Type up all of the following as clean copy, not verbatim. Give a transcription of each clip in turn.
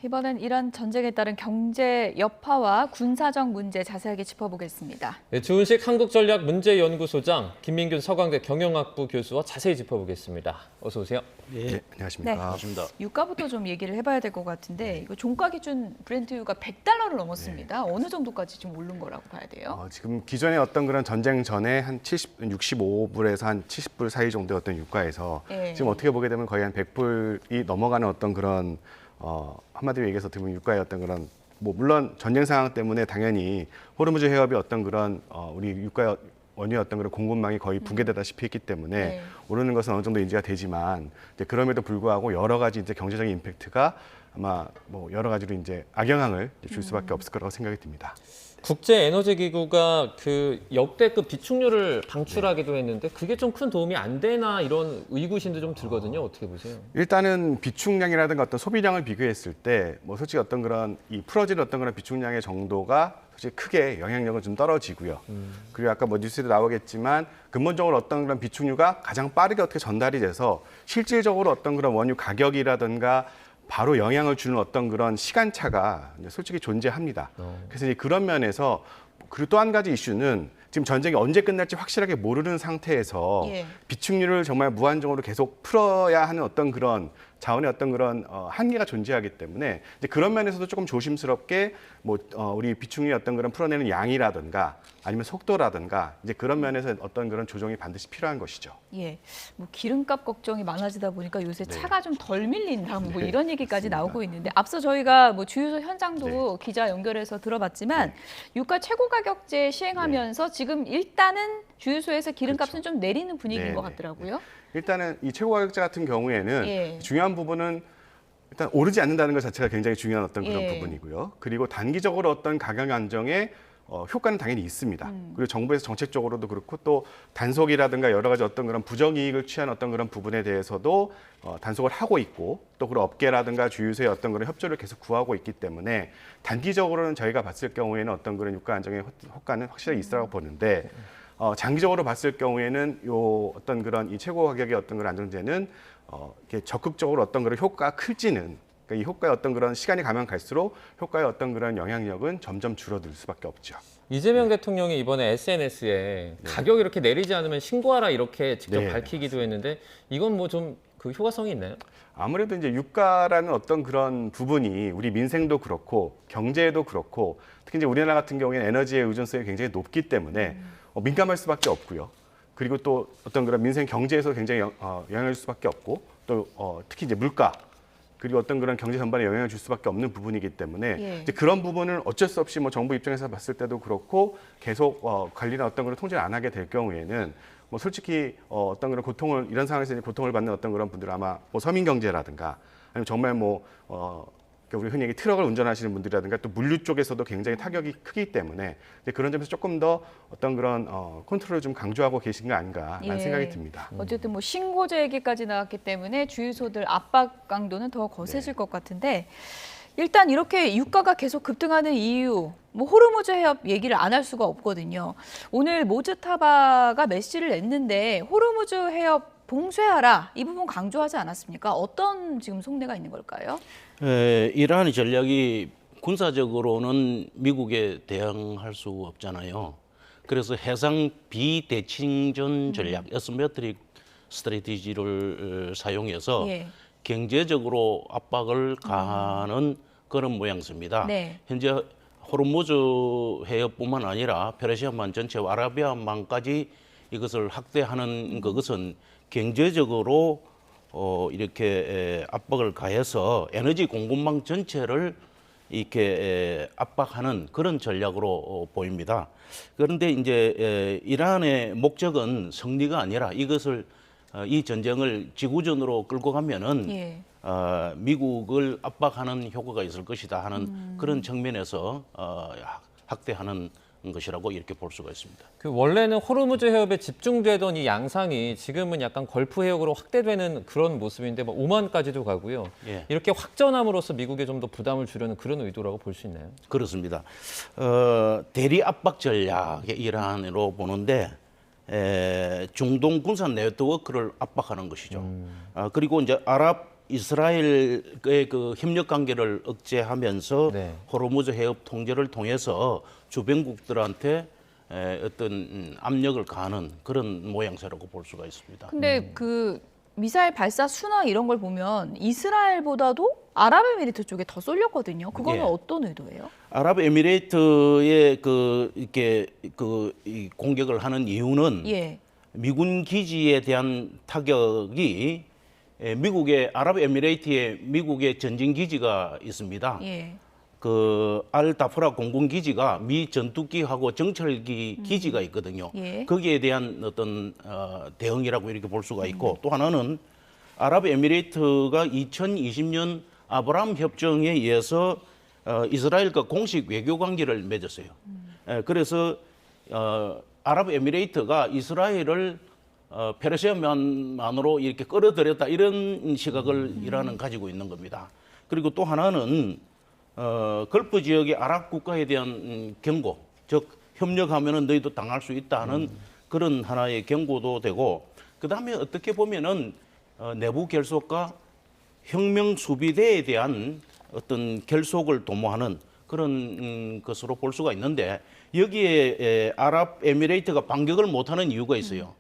이번엔 이란 전쟁에 따른 경제 여파와 군사적 문제 자세하게 짚어보겠습니다. 네, 주은식 한국전략문제연구소장, 김민균 서강대 경영학부 교수와 자세히 짚어보겠습니다. 어서 오세요. 네, 안녕하십니까. 반갑습니다. 유가부터 좀 얘기를 해봐야 될 것 같은데 이거 종가 기준 브렌트유가 $100를 넘었습니다. 어느 정도까지 지금 오른 거라고 봐야 돼요? 지금 기존에 어떤 그런 전쟁 전에 한 65불에서 한 70불 사이 정도의 어떤 유가에서 지금 어떻게 보게 되면 거의 한 100불이 넘어가는 어떤 그런 한마디로 얘기해서 들으면 유가의 어떤 그런 물론 전쟁 상황 때문에 당연히 호르무즈 해협이 어떤 그런 우리 유가 원유의 어떤 그런 공급망이 거의 붕괴되다시피 했기 때문에 오르는 것은 어느 정도 인지가 되지만 이제 그럼에도 불구하고 여러 가지 이제 경제적인 임팩트가 아마 여러 가지로 이제 악영향을 줄 수밖에 없을 거라고 생각이 듭니다. 국제에너지기구가 그 역대급 비축률을 방출하기도 했는데 그게 좀 큰 도움이 안 되나 이런 의구심도 좀 들거든요. 어떻게 보세요? 일단은 비축량이라든가 어떤 소비량을 비교했을 때 솔직히 어떤 그런 이 풀어지는 어떤 그런 비축량의 정도가 솔직히 크게 영향력은 좀 떨어지고요. 그리고 아까 뉴스에도 나오겠지만 근본적으로 어떤 그런 비축류가 가장 빠르게 어떻게 전달이 돼서 실질적으로 어떤 그런 원유 가격이라든가 바로 영향을 주는 어떤 그런 시간차가 솔직히 존재합니다. 그래서 이제 그런 면에서 그리고 또 한 가지 이슈는 지금 전쟁이 언제 끝날지 확실하게 모르는 상태에서 비축류를 정말 무한정으로 계속 풀어야 하는 어떤 그런 자원의 어떤 그런 한계가 존재하기 때문에 이제 그런 면에서도 조금 조심스럽게 우리 비축류의 어떤 그런 풀어내는 양이라든가 아니면 속도라든가 이제 그런 면에서 어떤 그런 조정이 반드시 필요한 것이죠. 예, 기름값 걱정이 많아지다 보니까 요새 차가 좀 덜 밀린다 이런 얘기까지 맞습니다. 나오고 있는데 앞서 저희가 주유소 현장도 기자 연결해서 들어봤지만 유가 최고 가격제 시행하면서 지금 일단은 주유소에서 기름값은 좀 내리는 분위기인 것 같더라고요. 일단은 이 최고 가격제 같은 경우에는 중요한 부분은 일단 오르지 않는다는 것 자체가 굉장히 중요한 어떤 그런 부분이고요. 그리고 단기적으로 어떤 가격 안정에 효과는 당연히 있습니다. 그리고 정부에서 정책적으로도 그렇고 또 단속이라든가 여러 가지 어떤 그런 부정이익을 취한 어떤 그런 부분에 대해서도 단속을 하고 있고 또 그런 업계라든가 주유소의 어떤 그런 협조를 계속 구하고 있기 때문에 단기적으로는 저희가 봤을 경우에는 어떤 그런 유가 안정의 효과는 확실히 있으라고 보는데 장기적으로 봤을 경우에는 어떤 그런 이 최고 가격의 어떤 그런 안정제는 이렇게 적극적으로 어떤 그런 효과가 클지는 이 효과의 어떤 그런 시간이 가면 갈수록 효과의 어떤 그런 영향력은 점점 줄어들 수밖에 없죠. 이재명 대통령이 이번에 SNS에 가격 이렇게 내리지 않으면 신고하라 이렇게 직접 밝히기도 했는데 이건 좀 그 효과성이 있나요? 아무래도 이제 유가라는 어떤 그런 부분이 우리 민생도 그렇고 경제에도 그렇고 특히 이제 우리나라 같은 경우에는 에너지의 의존성이 굉장히 높기 때문에 민감할 수밖에 없고요. 그리고 또 어떤 그런 민생 경제에서 굉장히 영향을 줄 수밖에 없고 또 특히 이제 물가 그리고 어떤 그런 경제 전반에 영향을 줄 수밖에 없는 부분이기 때문에 이제 그런 부분을 어쩔 수 없이 정부 입장에서 봤을 때도 그렇고 계속 관리나 어떤 그런 통제를 안 하게 될 경우에는 솔직히 어떤 그런 고통을 이런 상황에서 이제 고통을 받는 어떤 그런 분들 아마 서민 경제라든가 아니면 정말 우리 흔히 얘기 트럭을 운전하시는 분들이라든가 또 물류 쪽에서도 굉장히 타격이 크기 때문에 그런 점에서 조금 더 어떤 그런 컨트롤을 좀 강조하고 계신 거 아닌가라는 생각이 듭니다. 어쨌든 신고제 얘기까지 나왔기 때문에 주유소들 압박 강도는 더 거세질 것 같은데 일단 이렇게 유가가 계속 급등하는 이유 호르무즈 해협 얘기를 안 할 수가 없거든요. 오늘 모즈타바가 메시지를 냈는데 호르무즈 해협 봉쇄하라 이 부분 강조하지 않았습니까? 어떤 지금 속내가 있는 걸까요? 이란의 전략이 군사적으로는 미국에 대항할 수 없잖아요. 그래서 해상 비대칭전 전략, 어스메트릭 스트래티지를 사용해서 경제적으로 압박을 가하는 그런 모양새입니다. 현재 호르무즈 해협뿐만 아니라 페르시아만 전체와 아라비아만까지 이것을 확대하는 것은 경제적으로 이렇게 압박을 가해서 에너지 공급망 전체를 이렇게 압박하는 그런 전략으로 보입니다. 그런데 이제 이란의 목적은 승리가 아니라 이것을 이 전쟁을 지구전으로 끌고 가면은 미국을 압박하는 효과가 있을 것이다 하는 그런 측면에서 확대하는 것이라고 이렇게 볼 수가 있습니다. 원래는 호르무즈 해협에 집중되던 이 양상이 지금은 약간 걸프 해역으로 확대되는 그런 모습인데 오만까지도 가고요. 이렇게 확전함으로써 미국에 좀 더 부담을 주려는 그런 의도라고 볼 수 있나요? 그렇습니다. 대리 압박 전략의 일환으로 보는데 중동 군사 네트워크를 압박하는 것이죠. 그리고 이제 아랍 이스라엘의 그 협력 관계를 억제하면서 네. 호르무즈 해협 통제를 통해서 주변국들한테 어떤 압력을 가하는 그런 모양새라고 볼 수가 있습니다. 근데 그 미사일 발사 수나 이런 걸 보면 이스라엘보다도 아랍에미리트 쪽에 더 쏠렸거든요. 그거는 예. 어떤 의도예요? 아랍에미레이트의 이 공격을 하는 이유는 예. 미군 기지에 대한 타격이 미국의 아랍에미레이트에 미국의 전진 기지가 있습니다. 예. 그 알다프라 공군 기지가 미 전투기하고 정찰기 기지가 있거든요. 예. 거기에 대한 어떤 대응이라고 이렇게 볼 수가 있고 또 하나는 아랍에미레이트가 2020년 아브라함 협정에 의해서 이스라엘과 공식 외교 관계를 맺었어요. 그래서 아랍에미레이트가 이스라엘을 페르시아만으로 이렇게 끌어들였다 이런 시각을 이란은 가지고 있는 겁니다. 그리고 또 하나는 걸프 지역의 아랍 국가에 대한 경고, 즉 협력하면은 너희도 당할 수 있다는 그런 하나의 경고도 되고, 그 다음에 어떻게 보면은 내부 결속과 혁명 수비대에 대한 어떤 결속을 도모하는 그런 것으로 볼 수가 있는데 여기에 아랍에미레이트가 반격을 못하는 이유가 있어요.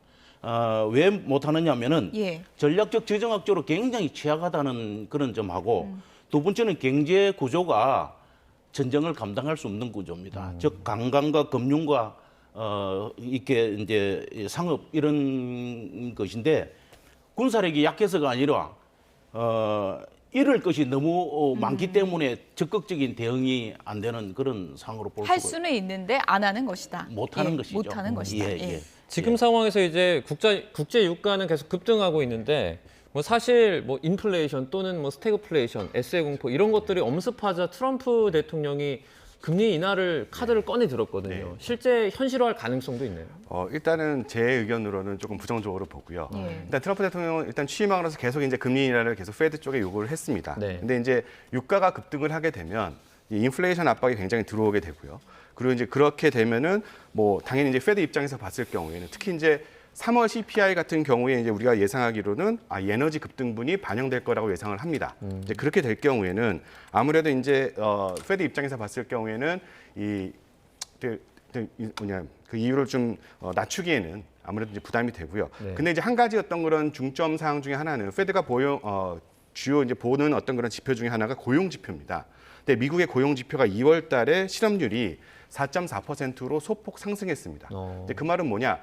왜 못하느냐면은 예. 전략적 지정학적으로 굉장히 취약하다는 그런 점하고 두 번째는 경제 구조가 전쟁을 감당할 수 없는 구조입니다. 즉 관광과 금융과 이렇게 이제 상업 이런 것인데 군사력이 약해서가 아니라 잃을 것이 너무 많기 때문에 적극적인 대응이 안 되는 그런 상황으로 볼 할 수가 수는 있는데 안 하는 것이다. 못하는 예. 것이죠. 못하는 것이다. 예, 예. 예. 지금 상황에서 이제 국제 유가는 계속 급등하고 있는데 뭐 사실 뭐 인플레이션 또는 뭐 스태그플레이션, S의 공포 이런 것들이 엄습하자 트럼프 대통령이 금리 인하를 카드를 꺼내 들었거든요. 네. 실제 현실화할 가능성도 있네요. 일단은 제 의견으로는 조금 부정적으로 보고요. 예. 일단 트럼프 대통령은 일단 취임하고 나서 계속 이제 금리 인하를 계속 페드 쪽에 요구를 했습니다. 네. 근데 이제 유가가 급등을 하게 되면 이 인플레이션 압박이 굉장히 들어오게 되고요. 그리고 이제 그렇게 되면은 뭐 당연히 이제 페드 입장에서 봤을 경우에는 특히 이제 3월 CPI 같은 경우에 이제 우리가 예상하기로는 이 에너지 급등분이 반영될 거라고 예상을 합니다. 이제 그렇게 될 경우에는 아무래도 이제 페드 입장에서 봤을 경우에는 그 이유를 좀 낮추기에는 아무래도 이제 부담이 되고요. 네. 근데 이제 한 가지 어떤 그런 중점 사항 중에 하나는 페드가 주요 이제 보는 어떤 그런 지표 중에 하나가 고용 지표입니다. 근데 미국의 고용 지표가 2월 달에 실업률이 4.4%로 소폭 상승했습니다. 근데 그 말은 뭐냐?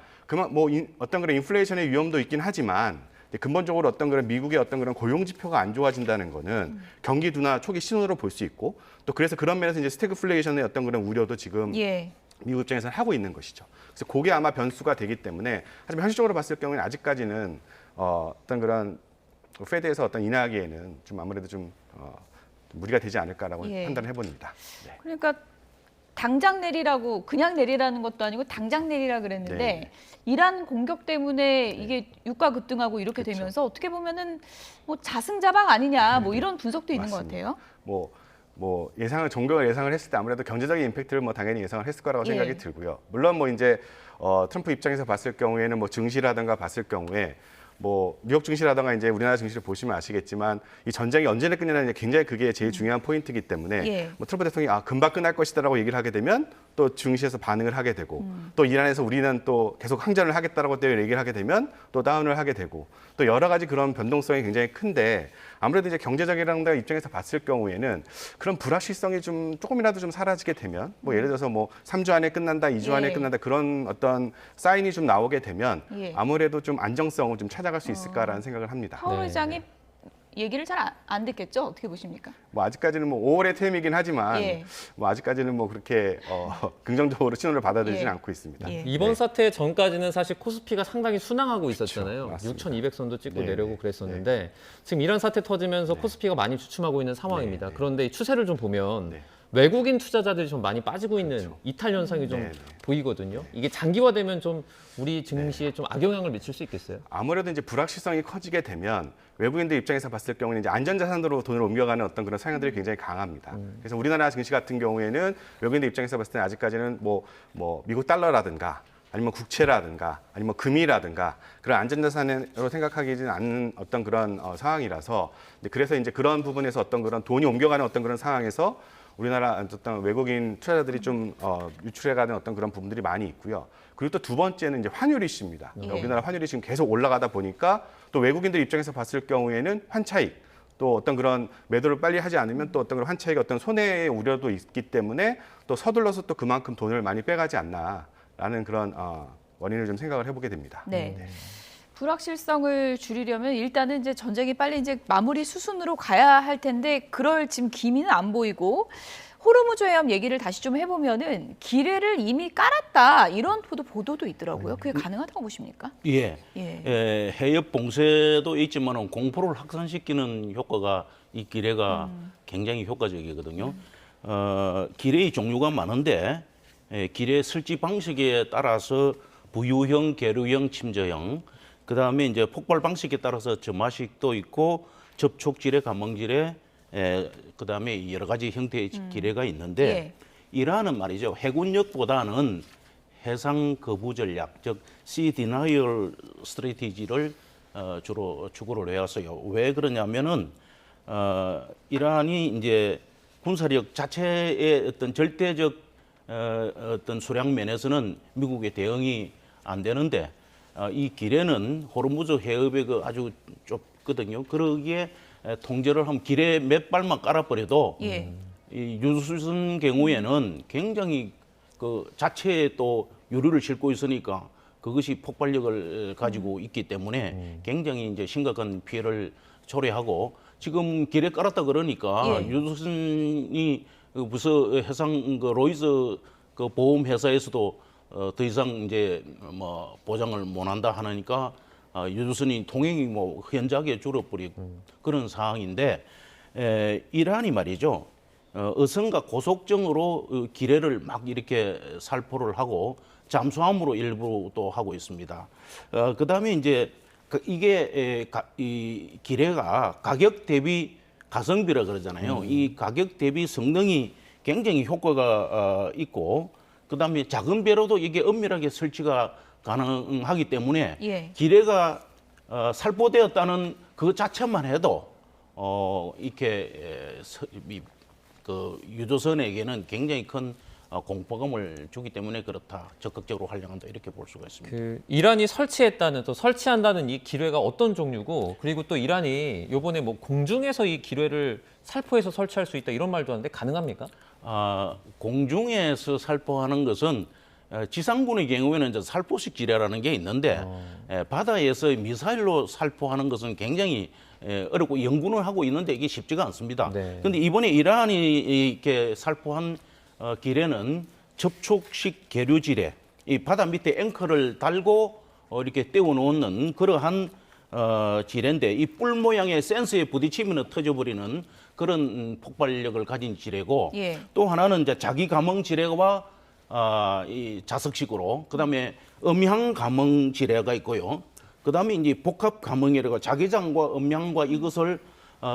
어떤 그런 인플레이션의 위험도 있긴 하지만 근본적으로 어떤 그런 미국의 어떤 그런 고용 지표가 안 좋아진다는 거는 경기 둔화 초기 신호로 볼 수 있고 또 그래서 그런 면에서 이제 스태그플레이션의 어떤 그런 우려도 지금 예. 미국 입장에서는 하고 있는 것이죠. 그래서 그게 아마 변수가 되기 때문에 하지만 현실적으로 봤을 경우에는 아직까지는 어떤 그런 페드에서 어떤 인하하기에는 좀 아무래도 좀 무리가 되지 않을까라고 예. 판단을 해봅니다. 네. 그러니까 당장 내리라고 그냥 내리라는 것도 아니고 당장 내리라 그랬는데 네. 이란 공격 때문에 이게 유가 급등하고 이렇게 그렇죠. 되면서 어떻게 보면은 뭐 자승자박 아니냐 뭐 이런 분석도 있는 것 맞습니다. 같아요. 정경을 예상을 했을 때 아무래도 경제적인 임팩트를 뭐 당연히 예상을 했을 거라고 예. 생각이 들고요. 물론 뭐 이제 트럼프 입장에서 봤을 경우에는 뭐 증시라든가 봤을 경우에 뭐 뉴욕 증시라든가 이제 우리나라 증시를 보시면 아시겠지만 이 전쟁이 언제나 끝내는 굉장히 그게 제일 중요한 포인트이기 때문에 예. 뭐 트럼프 대통령이 금방 끝날 것이다라고 얘기를 하게 되면 또 증시에서 반응을 하게 되고 또 이란에서 우리는 또 계속 항전을 하겠다라고 또 얘기를 하게 되면 또 다운을 하게 되고 또 여러 가지 그런 변동성이 굉장히 큰데 아무래도 이제 경제적이라는 입장에서 봤을 경우에는 그런 불확실성이 좀 조금이라도 좀 사라지게 되면 뭐 예를 들어서 뭐 3주 안에 끝난다, 2주 안에 예. 끝난다 그런 어떤 사인이 좀 나오게 되면 예. 아무래도 좀 안정성을 좀 찾아갈 수 있을까라는 생각을 합니다. 파월 네. 의장이 얘기를 잘 안 듣겠죠? 어떻게 보십니까? 뭐 아직까지는 뭐 5월의 퇴임이긴 하지만 예. 뭐 아직까지는 뭐 그렇게 긍정적으로 신호를 받아들이지는 예. 않고 있습니다. 예. 이번 사태 전까지는 사실 코스피가 상당히 순항하고 있었잖아요. 맞습니다. 6,200선도 찍고 네, 내려오고 네. 그랬었는데 지금 이란 사태 터지면서 코스피가 많이 주춤하고 있는 상황입니다. 네, 네. 그런데 이 추세를 좀 보면 네. 외국인 투자자들이 좀 많이 빠지고 있는 그렇죠. 이탈 현상이 좀 네, 네. 보이거든요. 이게 장기화되면 좀 우리 증시에 좀 악영향을 미칠 수 있겠어요? 아무래도 이제 불확실성이 커지게 되면 외국인들 입장에서 봤을 경우는 이제 안전자산으로 돈을 옮겨가는 어떤 그런 성향들이 굉장히 강합니다. 그래서 우리나라 증시 같은 경우에는 외국인들 입장에서 봤을 때 아직까지는 뭐 미국 달러라든가 아니면 국채라든가 아니면 금이라든가 그런 안전자산으로 생각하기는 않는 어떤 그런 상황이라서 그래서 이제 그런 부분에서 어떤 그런 돈이 옮겨가는 어떤 그런 상황에서 우리나라 어떤 외국인 투자자들이 좀 유출해가는 어떤 그런 부분들이 많이 있고요. 그리고 또 두 번째는 이제 환율 이슈입니다. 예. 우리나라 환율이 지금 계속 올라가다 보니까 또 외국인들 입장에서 봤을 경우에는 환차익 또 어떤 그런 매도를 빨리 하지 않으면 또 어떤 그런 환차익의 어떤 손해의 우려도 있기 때문에 또 서둘러서 또 그만큼 돈을 많이 빼가지 않나라는 그런 원인을 좀 생각을 해보게 됩니다. 네. 불확실성을 줄이려면 일단은 이제 전쟁이 빨리 이제 마무리 수순으로 가야 할 텐데 그럴 지금 기미는 안 보이고 호르무즈 해협 얘기를 다시 좀 해보면은 기뢰를 이미 깔았다 이런 보도도 있더라고요. 그게 가능하다고 보십니까? 예. 예. 해협 봉쇄도 있지만 공포를 확산시키는 효과가 이 기뢰가 굉장히 효과적이거든요. 기뢰의 종류가 많은데 기뢰 설치 방식에 따라서 부유형, 계류형, 침저형, 그 다음에 이제 폭발 방식에 따라서 점화식도 있고 접촉지뢰, 감멍지뢰, 그 다음에 여러 가지 형태의 기뢰가 있는데 예. 이란은 말이죠 해군력보다는 해상 거부 전략, 즉 sea denial strategy를 주로 추구를 해왔어요. 왜 그러냐면은 이란이 이제 군사력 자체의 어떤 절대적 어떤 수량 면에서는 미국의 대응이 안 되는데 이 기뢰는 호르무즈 해협에 그 아주 좁거든요. 그러기에 통제를 하면 기뢰 몇 발만 깔아버려도 예. 이 유수선 경우에는 굉장히 그 자체에 또 유리를 싣고 있으니까 그것이 폭발력을 가지고 있기 때문에 굉장히 이제 심각한 피해를 초래하고 지금 기뢰 깔았다 그러니까 예. 유수선이 무슨 해상 그 로이즈 그 보험 회사에서도 더 이상 이제 뭐 보장을 못 한다 하니까 유조선이 통행이 뭐 현저하게 줄어버리고 그런 상황인데 이란이 말이죠 어선과 고속정으로 기뢰를 막 이렇게 살포를 하고 잠수함으로 일부 또 하고 있습니다. 그다음에 이제 이게 이 기뢰가 가격 대비 가성비라 그러잖아요. 이 가격 대비 성능이 굉장히 효과가 있고 그다음에 작은 배로도 이게 엄밀하게 설치가 가능하기 때문에 예. 기뢰가 살포되었다는 그 자체만 해도 이렇게 그 유조선에게는 굉장히 큰 공포감을 주기 때문에 그렇다. 적극적으로 활용한다 이렇게 볼 수가 있습니다. 그 이란이 설치했다는 또 설치한다는 이 기뢰가 어떤 종류고 그리고 또 이란이 이번에 뭐 공중에서 이 기뢰를 살포해서 설치할 수 있다 이런 말도 하는데 가능합니까? 공중에서 살포하는 것은 지상군의 경우에는 이제 살포식 지뢰라는 게 있는데 바다에서 미사일로 살포하는 것은 굉장히 어렵고 연구는 하고 있는데 이게 쉽지가 않습니다. 그런데 이번에 이란이 이렇게 살포한 기뢰는 접촉식 계류 지뢰, 이 바다 밑에 앵커를 달고 이렇게 떼어놓는 그러한 지뢰인데 이 뿔 모양의 센서에 부딪히면 터져버리는 그런 폭발력을 가진 지뢰고 예. 또 하나는 이제 자기 감응 지뢰와 이 자석식으로 그다음에 음향 감응 지뢰가 있고요. 그다음에 이제 복합 감응이라고 자기장과 음향과 이것을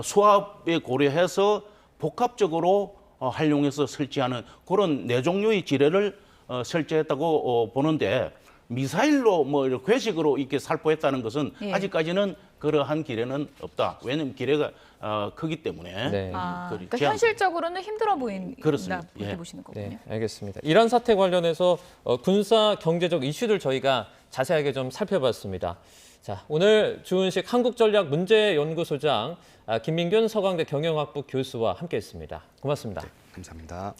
수압에 고려해서 복합적으로 활용해서 설치하는 그런 네 종류의 지뢰를 설치했다고 보는데 미사일로 뭐 이렇게 괴식으로 이렇게 살포했다는 것은 예. 아직까지는 그러한 기뢰는 없다. 왜냐하면 기뢰가 크기 때문에. 네. 그러니까 현실적으로는 힘들어 보인다 그렇습니다. 이렇게 예. 보시는 거군요. 네, 알겠습니다. 이란 사태 관련해서 군사 경제적 이슈들 저희가 자세하게 좀 살펴봤습니다. 자, 오늘 주은식 한국전략문제연구소장 김민균 서강대 경영학부 교수와 함께했습니다. 고맙습니다. 감사합니다.